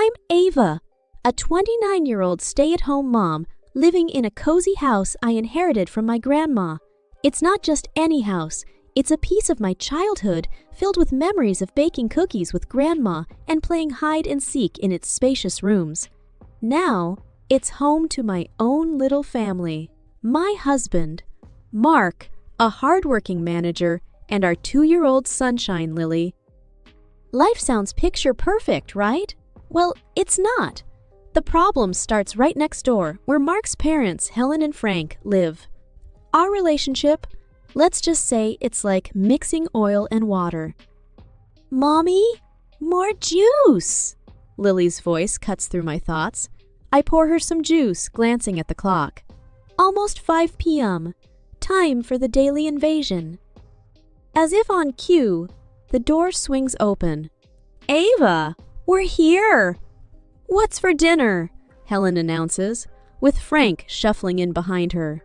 I'm Ava, a 29-year-old stay-at-home mom living in a cozy house I inherited from my grandma. It's not just any house. It's a piece of my childhood filled with memories of baking cookies with grandma and playing hide and seek in its spacious rooms. Now, it's home to my own little family. My husband, Mark, a hardworking manager, and our 2-year-old sunshine Lily. Life sounds picture perfect, right? Well, it's not. The problem starts right next door, where Mark's parents, Helen and Frank, live. Our relationship, let's just say it's like mixing oil and water. Mommy, more juice! Lily's voice cuts through my thoughts. I pour her some juice, glancing at the clock. Almost 5 p.m. Time for the daily invasion. As if on cue, the door swings open. Ava, we're here! What's for dinner? Helen announces, with Frank shuffling in behind her.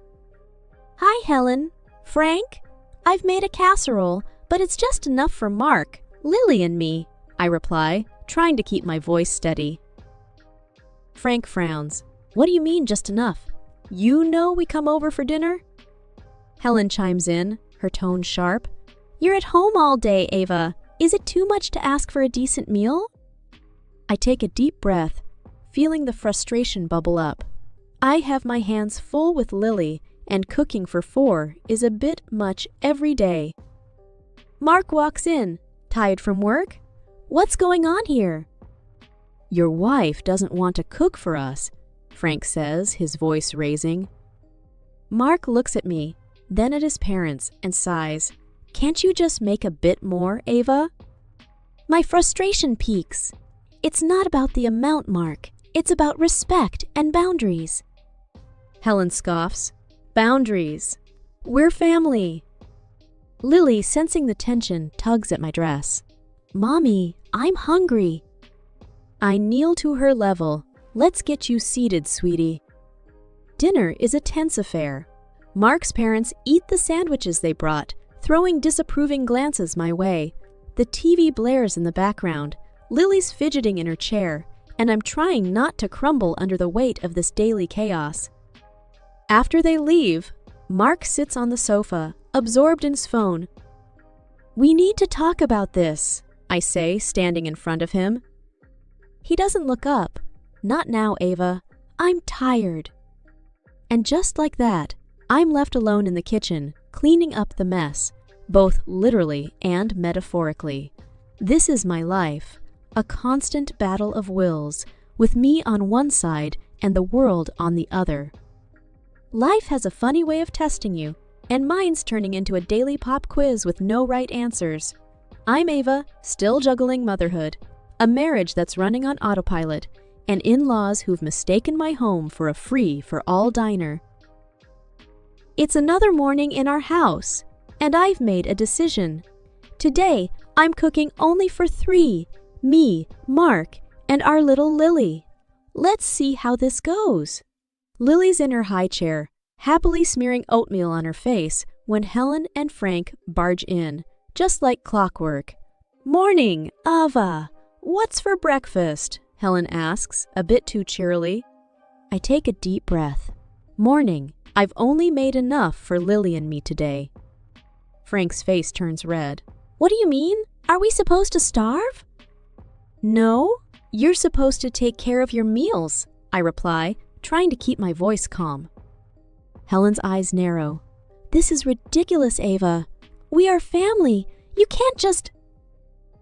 Hi, Helen. Frank? I've made a casserole, but it's just enough for Mark, Lily, and me, I reply, trying to keep my voice steady. Frank frowns. What do you mean, just enough? You know we come over for dinner? Helen chimes in, her tone sharp. You're at home all day, Ava. Is it too much to ask for a decent meal? I take a deep breath, feeling the frustration bubble up. I have my hands full with Lily, and cooking for 4 is a bit much every day. Mark walks in, tired from work. What's going on here? Your wife doesn't want to cook for us, Frank says, his voice raising. Mark looks at me, then at his parents, and sighs. Can't you just make a bit more, Ava? My frustration peaks. It's not about the amount, Mark. It's about respect and boundaries. Helen scoffs. Boundaries. We're family. Lily, sensing the tension, tugs at my dress. Mommy, I'm hungry. I kneel to her level. Let's get you seated, sweetie. Dinner is a tense affair. Mark's parents eat the sandwiches they brought, throwing disapproving glances my way. The TV blares in the background. Lily's fidgeting in her chair, and I'm trying not to crumble under the weight of this daily chaos. After they leave, Mark sits on the sofa, absorbed in his phone. We need to talk about this, I say, standing in front of him. He doesn't look up. Not now, Ava. I'm tired. And just like that, I'm left alone in the kitchen, cleaning up the mess, both literally and metaphorically. This is my life, a constant battle of wills, with me on one side and the world on the other. Life has a funny way of testing you, and mine's turning into a daily pop quiz with no right answers. I'm Ava, still juggling motherhood, a marriage that's running on autopilot, and in-laws who've mistaken my home for a free-for-all diner. It's another morning in our house, and I've made a decision. Today, I'm cooking only for 3, me, Mark, and our little Lily. Let's see how this goes. Lily's in her high chair, happily smearing oatmeal on her face when Helen and Frank barge in, just like clockwork. Morning, Ava. What's for breakfast? Helen asks, a bit too cheerily. I take a deep breath. Morning. I've only made enough for Lily and me today. Frank's face turns red. What do you mean? Are we supposed to starve? No, you're supposed to take care of your meals, I reply, trying to keep my voice calm. Helen's eyes narrow. This is ridiculous, Ava. We are family. You can't just...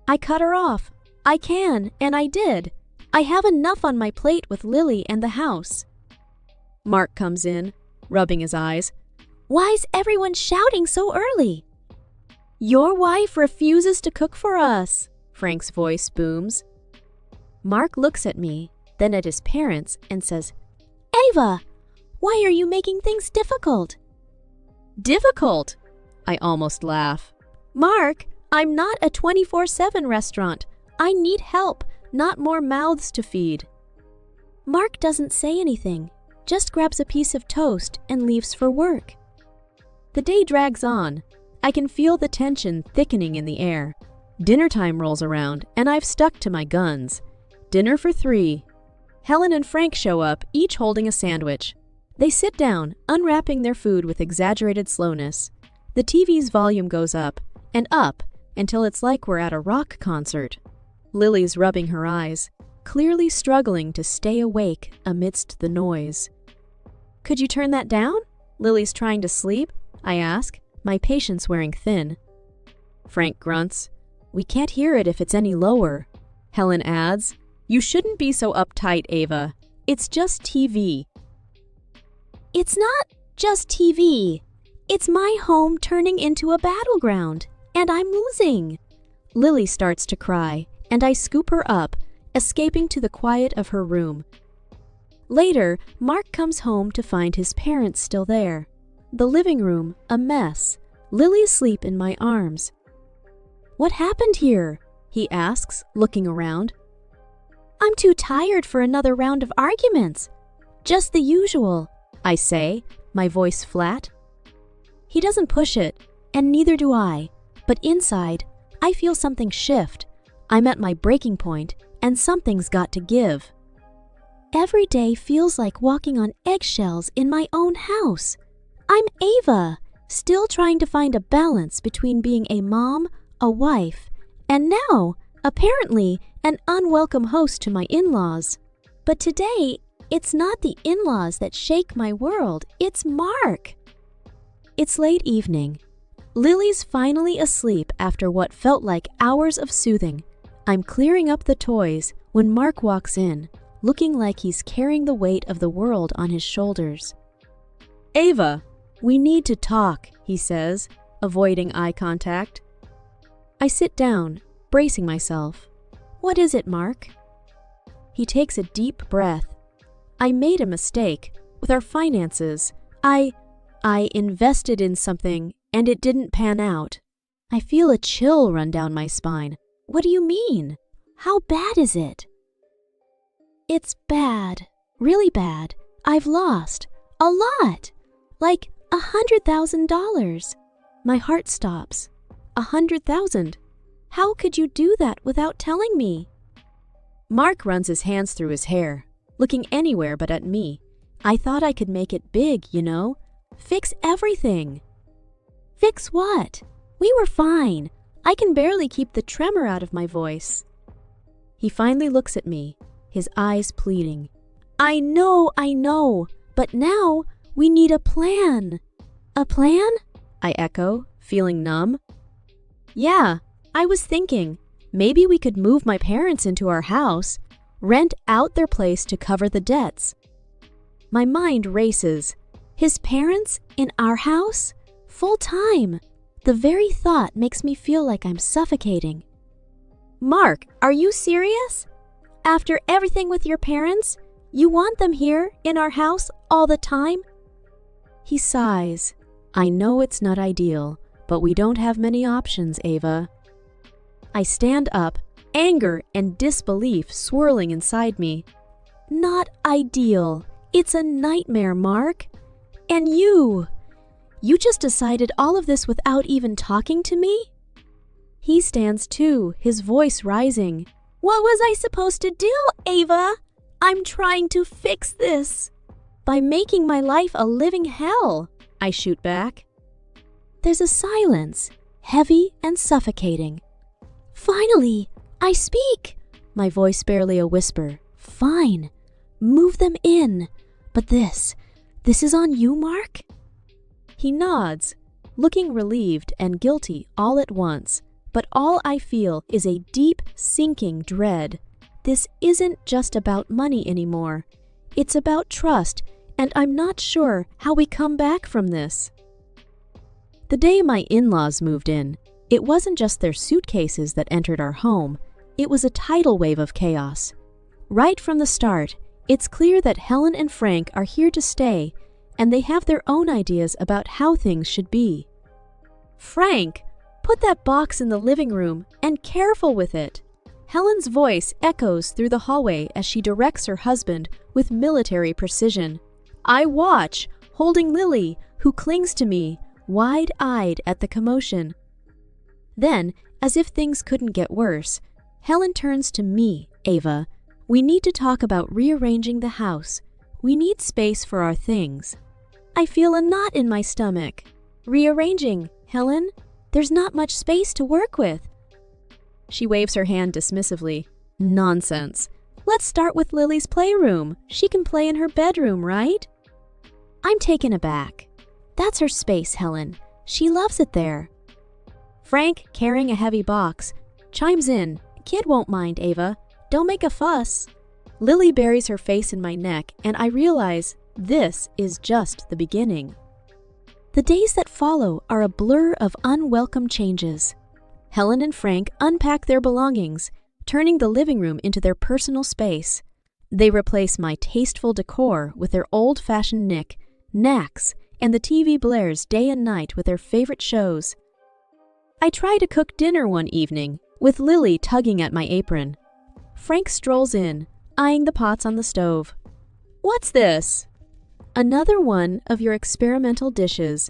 I cut her off. I can, and I did. I have enough on my plate with Lily and the house. Mark comes in, rubbing his eyes. Why's everyone shouting so early? Your wife refuses to cook for us, Frank's voice booms. Mark looks at me, then at his parents, and says, Ava, why are you making things difficult? Difficult? I almost laugh. Mark, I'm not a 24/7 restaurant. I need help, not more mouths to feed. Mark doesn't say anything, just grabs a piece of toast and leaves for work. The day drags on. I can feel the tension thickening in the air. Dinner time rolls around, and I've stuck to my guns. Dinner for 3. Helen and Frank show up, each holding a sandwich. They sit down, unwrapping their food with exaggerated slowness. The TV's volume goes up, until it's like we're at a rock concert. Lily's rubbing her eyes, clearly struggling to stay awake amidst the noise. "Could you turn that down? Lily's trying to sleep," I ask, my patience wearing thin. Frank grunts. "We can't hear it if it's any lower." Helen adds, "You shouldn't be so uptight, Ava. It's just TV." "It's not just TV. It's my home turning into a battleground, and I'm losing." Lily starts to cry, and I scoop her up, escaping to the quiet of her room. Later, Mark comes home to find his parents still there. The living room, a mess. Lily asleep in my arms. "What happened here?" he asks, looking around. "I'm too tired for another round of arguments. Just the usual," I say, my voice flat. He doesn't push it, and neither do I, but inside, I feel something shift. I'm at my breaking point, and something's got to give. Every day feels like walking on eggshells in my own house. I'm Ava, still trying to find a balance between being a mom, a wife, and now, apparently, an unwelcome host to my in-laws. But today, it's not the in-laws that shake my world, it's Mark. It's late evening. Lily's finally asleep after what felt like hours of soothing. I'm clearing up the toys when Mark walks in, looking like he's carrying the weight of the world on his shoulders. "Ava, we need to talk," he says, avoiding eye contact. I sit down, bracing myself. "What is it, Mark?" He takes a deep breath. "I made a mistake with our finances. I invested in something and it didn't pan out." I feel a chill run down my spine. "What do you mean? How bad is it?" "It's bad, really bad. I've lost a lot, like $100,000. My heart stops. 100,000? How could you do that without telling me?" Mark runs his hands through his hair, looking anywhere but at me. I thought I could make it big, you know? Fix everything. "Fix what? We were fine. I can barely keep the tremor out of my voice." He finally looks at me, his eyes pleading. I know, but now we need a plan." "A plan?" I echo, feeling numb. "Yeah, I was thinking, maybe we could move my parents into our house, rent out their place to cover the debts." My mind races. His parents in our house? Full time. The very thought makes me feel like I'm suffocating. "Mark, are you serious? After everything with your parents, you want them here in our house all the time?" He sighs. "I know it's not ideal, but we don't have many options, Ava." I stand up, anger and disbelief swirling inside me. "Not ideal. It's a nightmare, Mark. And you just decided all of this without even talking to me?" He stands too, his voice rising. "What was I supposed to do, Ava? I'm trying to fix this by making my life a living hell," I shoot back. There's a silence, heavy and suffocating. "Finally, I speak," my voice barely a whisper. "Fine, move them in. But this is on you, Mark?" He nods, looking relieved and guilty all at once, but all I feel is a deep, sinking dread. This isn't just about money anymore. It's about trust, and I'm not sure how we come back from this. The day my in-laws moved in, it wasn't just their suitcases that entered our home. It was a tidal wave of chaos. Right from the start, it's clear that Helen and Frank are here to stay, and they have their own ideas about how things should be. "Frank, put that box in the living room and careful with it." Helen's voice echoes through the hallway as she directs her husband with military precision. I watch, holding Lily, who clings to me, wide-eyed at the commotion. Then, as if things couldn't get worse, Helen turns to me, Ava. We need to talk about rearranging the house. We need space for our things. I feel a knot in my stomach. Rearranging, Helen? There's not much space to work with. She waves her hand dismissively. Nonsense. Let's start with Lily's playroom. She can play in her bedroom, right? I'm taken aback. That's her space, Helen. She loves it there. Frank, carrying a heavy box, chimes in. Kid won't mind, Ava. Don't make a fuss. Lily buries her face in my neck, and I realize this is just the beginning. The days that follow are a blur of unwelcome changes. Helen and Frank unpack their belongings, turning the living room into their personal space. They replace my tasteful decor with their old-fashioned knacks, and the TV blares day and night with their favorite shows. I try to cook dinner one evening, with Lily tugging at my apron. Frank strolls in, eyeing the pots on the stove. What's this? Another one of your experimental dishes.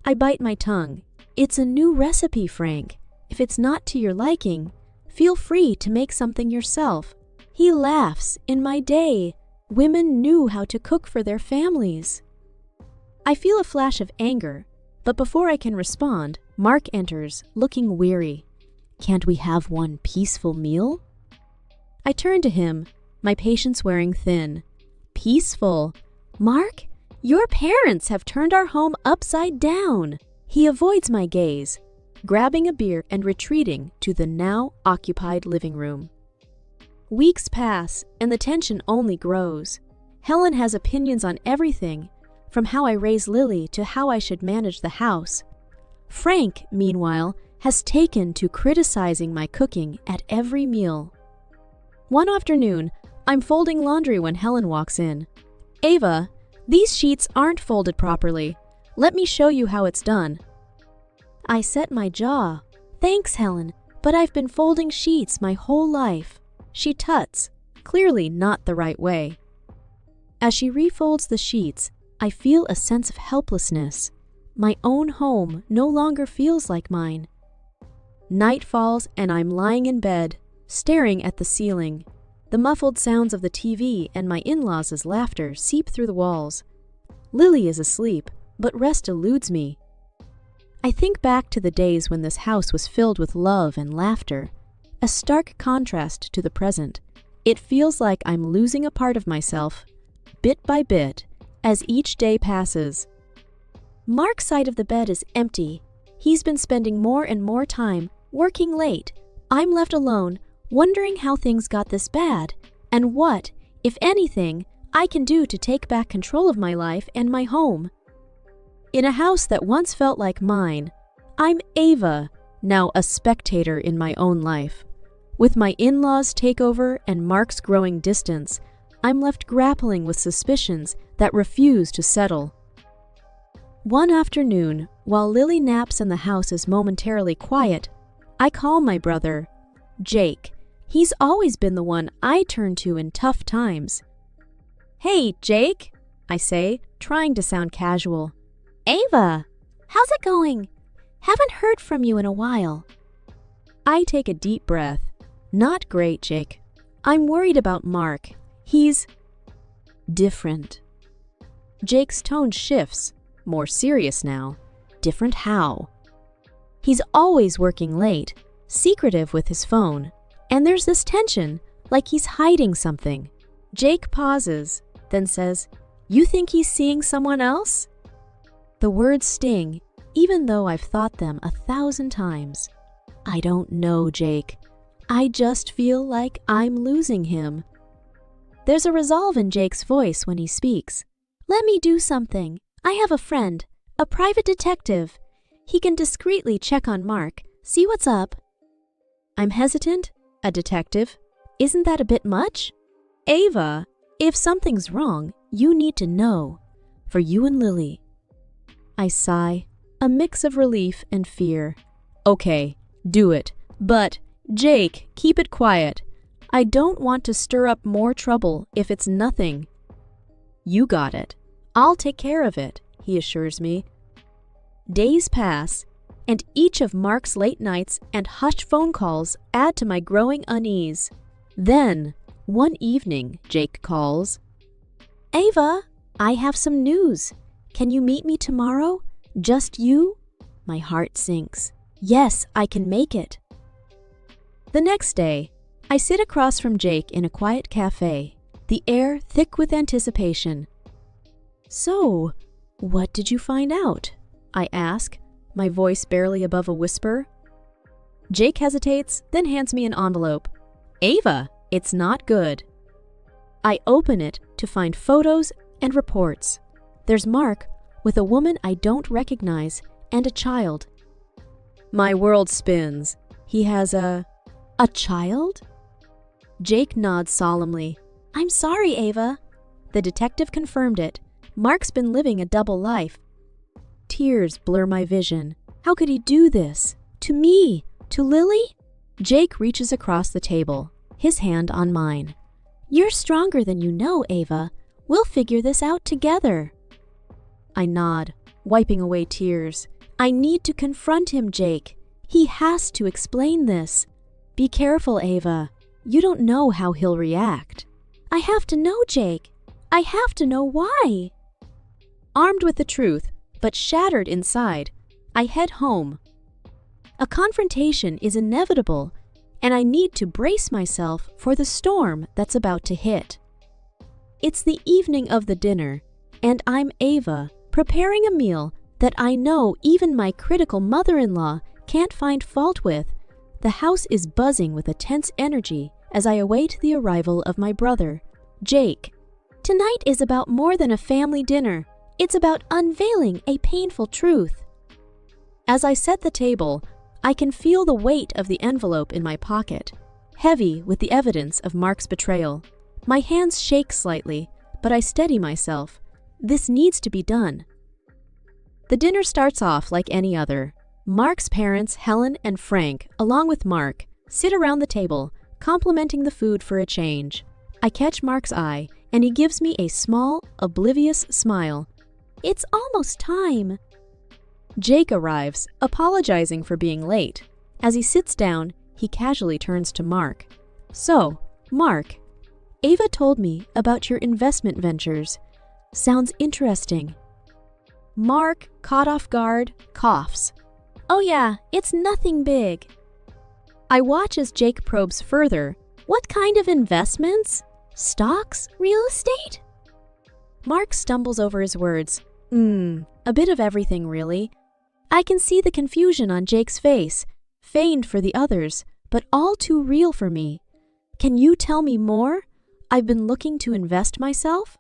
I bite my tongue. It's a new recipe, Frank. If it's not to your liking, feel free to make something yourself. He laughs. In my day, women knew how to cook for their families. I feel a flash of anger, but before I can respond, Mark enters, looking weary. Can't we have one peaceful meal? I turn to him, my patience wearing thin. Peaceful? Mark, your parents have turned our home upside down. He avoids my gaze, grabbing a beer and retreating to the now occupied living room. Weeks pass, and the tension only grows. Helen has opinions on everything, from how I raise Lily to how I should manage the house. Frank, meanwhile, has taken to criticizing my cooking at every meal. One afternoon, I'm folding laundry when Helen walks in. Ava, these sheets aren't folded properly. Let me show you how it's done. I set my jaw. Thanks, Helen, but I've been folding sheets my whole life. She tuts, clearly not the right way. As she refolds the sheets, I feel a sense of helplessness. My own home no longer feels like mine. Night falls and I'm lying in bed, staring at the ceiling. The muffled sounds of the TV and my in-laws' laughter seep through the walls. Lily is asleep, but rest eludes me. I think back to the days when this house was filled with love and laughter, a stark contrast to the present. It feels like I'm losing a part of myself, bit by bit, as each day passes. Mark's side of the bed is empty. He's been spending more and more time working late. I'm left alone, wondering how things got this bad, and what, if anything, I can do to take back control of my life and my home. In a house that once felt like mine, I'm Ava, now a spectator in my own life. With my in-laws' takeover and Mark's growing distance, I'm left grappling with suspicions that refuse to settle. One afternoon, while Lily naps and the house is momentarily quiet, I call my brother, Jake. He's always been the one I turn to in tough times. Hey, Jake, I say, trying to sound casual. Ava, how's it going? Haven't heard from you in a while. I take a deep breath. Not great, Jake. I'm worried about Mark. He's different. Jake's tone shifts, more serious now. Different how? He's always working late, secretive with his phone, and there's this tension, like he's hiding something. Jake pauses, then says, "You think he's seeing someone else?" The words sting, even though I've thought them 1,000 times. I don't know, Jake. I just feel like I'm losing him. There's a resolve in Jake's voice when he speaks. Let me do something. I have a friend, a private detective. He can discreetly check on Mark, see what's up. I'm hesitant. A detective? Isn't that a bit much? Ava, if something's wrong, you need to know. For you and Lily. I sigh, a mix of relief and fear. Okay, do it. But, Jake, keep it quiet. I don't want to stir up more trouble if it's nothing. You got it. I'll take care of it, he assures me. Days pass, and each of Mark's late nights and hushed phone calls add to my growing unease. Then, One evening, Jake calls. Ava, I have some news. Can you meet me tomorrow? Just you? My heart sinks. Yes, I can make it. The next day, I sit across from Jake in a quiet cafe, the air thick with anticipation. So, what did you find out? I ask, my voice barely above a whisper. Jake hesitates, then hands me an envelope. Ava, it's not good. I open it to find photos and reports. There's Mark with a woman I don't recognize and a child. My world spins. He has a child? Jake nods solemnly. I'm sorry, Ava. The detective confirmed it. Mark's been living a double life. Tears blur my vision. How could he do this? To me? To Lily? Jake reaches across the table, his hand on mine. You're stronger than you know, Ava. We'll figure this out together. I nod, wiping away tears. I need to confront him, Jake. He has to explain this. Be careful, Ava. You don't know how he'll react. I have to know, Jake. I have to know why. Armed with the truth, but shattered inside, I head home. A confrontation is inevitable, and I need to brace myself for the storm that's about to hit. It's the evening of the dinner, and I'm Ava, preparing a meal that I know even my critical mother-in-law can't find fault with. The house is buzzing with a tense energy as I await the arrival of my brother, Jake. Tonight is about more than a family dinner. It's about unveiling a painful truth. As I set the table, I can feel the weight of the envelope in my pocket, heavy with the evidence of Mark's betrayal. My hands shake slightly, but I steady myself. This needs to be done. The dinner starts off like any other. Mark's parents, Helen and Frank, along with Mark, sit around the table, complimenting the food for a change. I catch Mark's eye, and he gives me a small, oblivious smile. It's almost time. Jake arrives, apologizing for being late. As he sits down, he casually turns to Mark. So, Mark, Ava told me about your investment ventures. Sounds interesting. Mark, caught off guard, coughs. Oh yeah, it's nothing big. I watch as Jake probes further. What kind of investments? Stocks? Real estate? Mark stumbles over his words. A bit of everything, really. I can see the confusion on Jake's face, feigned for the others, but all too real for me. Can you tell me more? I've been looking to invest myself?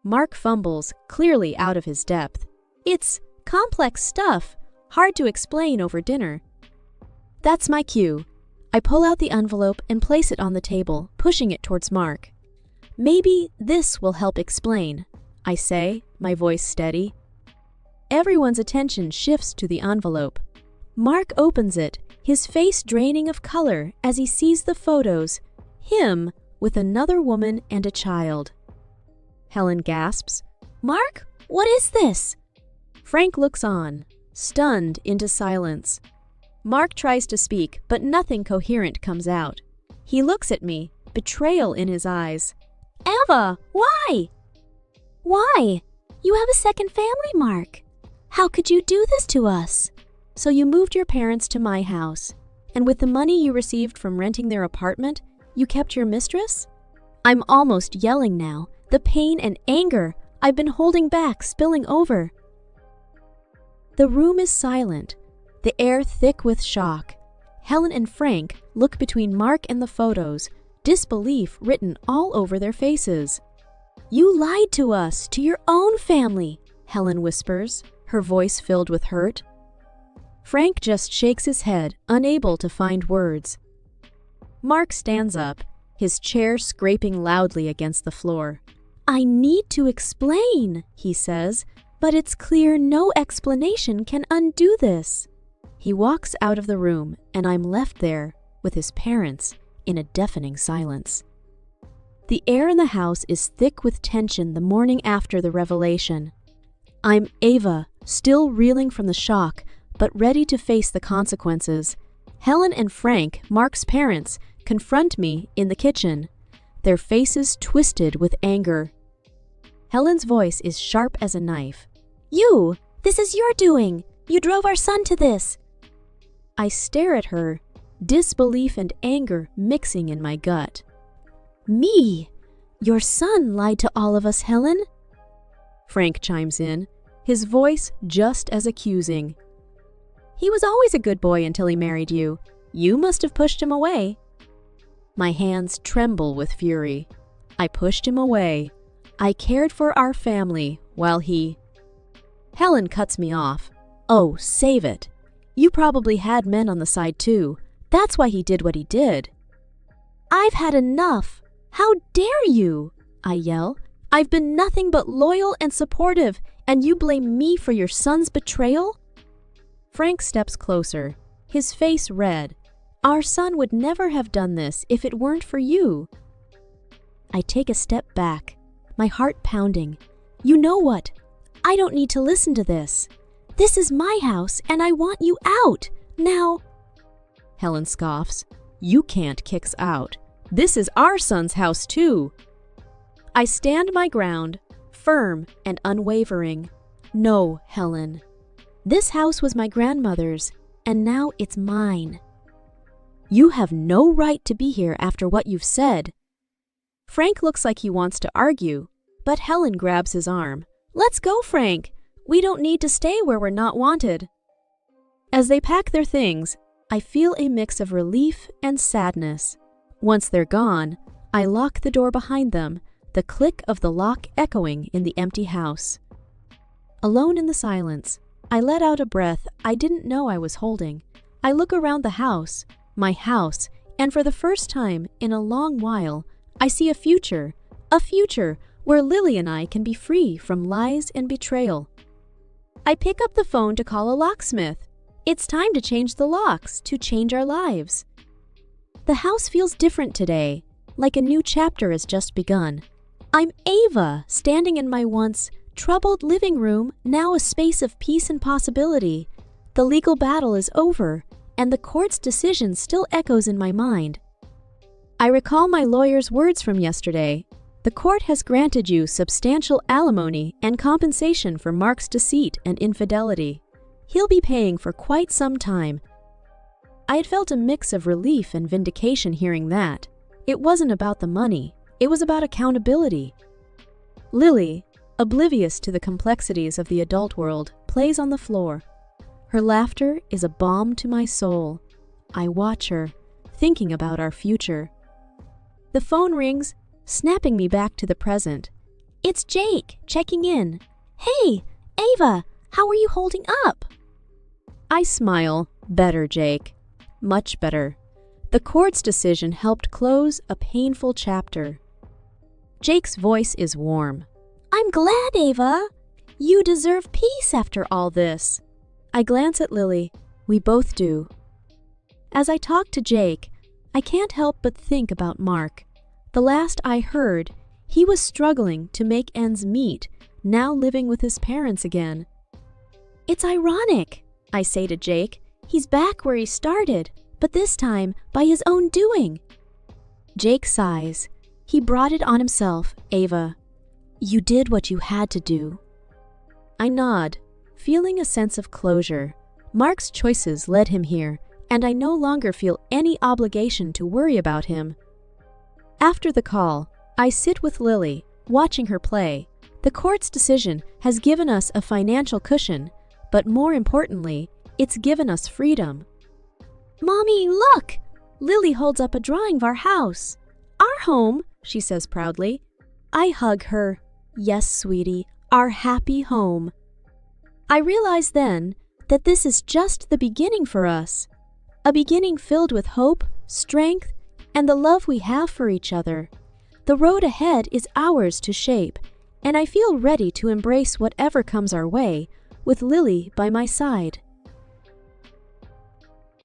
Mark fumbles, clearly out of his depth. It's complex stuff, hard to explain over dinner. That's my cue. I pull out the envelope and place it on the table, pushing it towards Mark. Maybe this will help explain, I say, my voice steady. Everyone's attention shifts to the envelope. Mark opens it, his face draining of color as he sees the photos, him with another woman and a child. Helen gasps, Mark, what is this? Frank looks on, stunned into silence. Mark tries to speak, but nothing coherent comes out. He looks at me, betrayal in his eyes. Ava, why? Why? You have a second family, Mark. How could you do this to us? So you moved your parents to my house, and with the money you received from renting their apartment, you kept your mistress? I'm almost yelling now, the pain and anger I've been holding back spilling over. The room is silent, the air thick with shock. Helen and Frank look between Mark and the photos, disbelief written all over their faces. You lied to us, to your own family, Helen whispers, her voice filled with hurt. Frank just shakes his head, unable to find words. Mark stands up, his chair scraping loudly against the floor. I need to explain, he says, but it's clear no explanation can undo this. He walks out of the room, and I'm left there with his parents in a deafening silence. The air in the house is thick with tension the morning after the revelation. I'm Ava, still reeling from the shock, but ready to face the consequences. Helen and Frank, Mark's parents, confront me in the kitchen. their faces twisted with anger. Helen's voice is sharp as a knife. "You! This is your doing! You drove our son to this!" I stare at her, disbelief and anger mixing in my gut. "Me? Your son lied to all of us, Helen?" Frank chimes in, his voice just as accusing. "He was always a good boy until he married you. You must have pushed him away." My hands tremble with fury. I pushed him away. I cared for our family while he... Helen cuts me off. "Oh, save it. You probably had men on the side too. That's why he did what he did." "I've had enough. How dare you?" I yell. "I've been nothing but loyal and supportive, and you blame me for your son's betrayal?" Frank steps closer, his face red. "Our son would never have done this if it weren't for you." I take a step back, my heart pounding. "You know what? I don't need to listen to this. This is my house, and I want you out. Now..." Helen scoffs. "You can't kick us out. This is our son's house too." I stand my ground, firm and unwavering. "No, Helen. This house was my grandmother's, and now it's mine. You have no right to be here after what you've said." Frank looks like he wants to argue, but Helen grabs his arm. "Let's go, Frank. We don't need to stay where we're not wanted." As they pack their things, I feel a mix of relief and sadness. Once they're gone, I lock the door behind them, the click of the lock echoing in the empty house. Alone in the silence, I let out a breath I didn't know I was holding. I look around the house, my house, and for the first time in a long while, I see a future where Lily and I can be free from lies and betrayal. I pick up the phone to call a locksmith. It's time to change the locks, to change our lives. The house feels different today, like a new chapter has just begun. I'm Ava, standing in my once troubled living room, now a space of peace and possibility. The legal battle is over, and the court's decision still echoes in my mind. I recall my lawyer's words from yesterday. The court has granted you substantial alimony and compensation for Mark's deceit and infidelity. He'll be paying for quite some time. I had felt a mix of relief and vindication hearing that. It wasn't about the money, it was about accountability. Lily, oblivious to the complexities of the adult world, plays on the floor. Her laughter is a balm to my soul. I watch her, thinking about our future. The phone rings, snapping me back to the present. It's Jake, checking in. "Hey, Ava, how are you holding up?" I smile. "Better, Jake. Much better." The court's decision helped close a painful chapter. Jake's voice is warm. "I'm glad, Ava. You deserve peace after all this." I glance at Lily. We both do. As I talk to Jake, I can't help but think about Mark. The last I heard, he was struggling to make ends meet, now living with his parents again. "It's ironic," I say to Jake. "He's back where he started, but this time by his own doing." Jake sighs. "He brought it on himself, Ava. You did what you had to do." I nod, feeling a sense of closure. Mark's choices led him here, and I no longer feel any obligation to worry about him. After the call, I sit with Lily, watching her play. The court's decision has given us a financial cushion, but more importantly, it's given us freedom. "Mommy, look!" Lily holds up a drawing of our house. "Our home," she says proudly. I hug her. "Yes, sweetie, our happy home." I realize then that this is just the beginning for us. A beginning filled with hope, strength, and the love we have for each other. The road ahead is ours to shape, and I feel ready to embrace whatever comes our way, with Lily by my side.